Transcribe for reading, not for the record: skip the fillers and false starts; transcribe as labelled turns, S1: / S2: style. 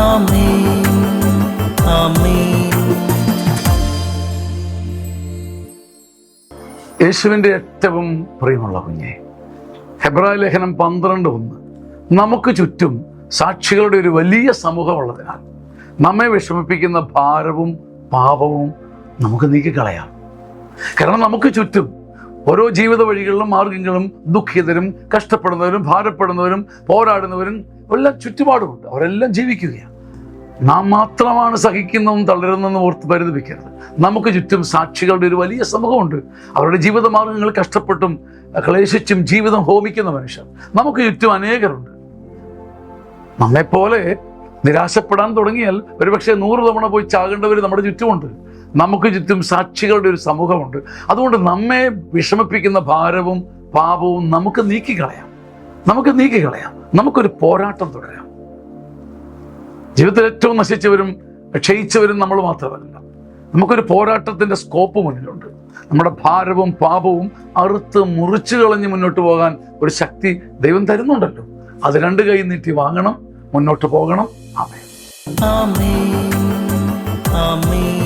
S1: ആമേൻ ആമേൻ.
S2: യേശുവിൻ്റെ ഏറ്റവും പ്രിയമുള്ള കുഞ്ഞെ, ഹെബ്രായ ലേഖനം 12:1, നമുക്ക് ചുറ്റും സാക്ഷികളുടെ ഒരു വലിയ സമൂഹമുള്ളതിനാൽ നമ്മെ വിഷമിപ്പിക്കുന്ന ഭാരവും പാപവും നമുക്ക് നീക്കിക്കളയാം. കാരണം നമുക്ക് ചുറ്റും ഓരോ ജീവിത വഴികളിലും മാർഗങ്ങളും ദുഃഖിതരും കഷ്ടപ്പെടുന്നവരും ഭാരപ്പെടുന്നവരും പോരാടുന്നവരും എല്ലാം ചുറ്റുപാടുമുണ്ട്. അവരെല്ലാം ജീവിക്കുകയാണ്. നാം മാത്രമാണ് സഹിക്കുന്നതും തളരുന്നതെന്ന് ഓർത്ത് പരിതപിക്കരുത്. നമുക്ക് ചുറ്റും സാക്ഷികളുടെ ഒരു വലിയ സമൂഹമുണ്ട്. അവരുടെ ജീവിത മാർഗങ്ങൾ കഷ്ടപ്പെട്ടും ക്ലേശിച്ചും ജീവിതം ഹോമിക്കുന്ന മനുഷ്യർ നമുക്ക് ചുറ്റും അനേകരുണ്ട്. നമ്മെപ്പോലെ നിരാശപ്പെടാൻ തുടങ്ങിയാൽ ഒരുപക്ഷെ 100 തവണ പോയി ചാകേണ്ടവർ നമ്മുടെ ചുറ്റുമുണ്ട്. നമുക്ക് ചുറ്റും സാക്ഷികളുടെ ഒരു സമൂഹമുണ്ട്. അതുകൊണ്ട് നമ്മെ വിഷമിപ്പിക്കുന്ന ഭാരവും പാപവും നമുക്ക് നീക്കിക്കളയാം. നമുക്കൊരു പോരാട്ടം തുടരാം. ജീവിതത്തിൽ ഏറ്റവും നശിച്ചവരും ക്ഷയിച്ചവരും നമ്മൾ മാത്രമല്ല. നമുക്കൊരു പോരാട്ടത്തിൻ്റെ സ്കോപ്പ് മുന്നിലുണ്ട്. നമ്മുടെ ഭാരവും പാപവും അറുത്ത് മുറിച്ചു കളഞ്ഞ് മുന്നോട്ട് പോകാൻ ഒരു ശക്തി ദൈവം തരുന്നുണ്ടല്ലോ. അത് 2 കൈ നീട്ടി വാങ്ങണം, മുന്നോട്ട് പോകണം. ആമേൻ
S1: ആമേൻ ആമേൻ.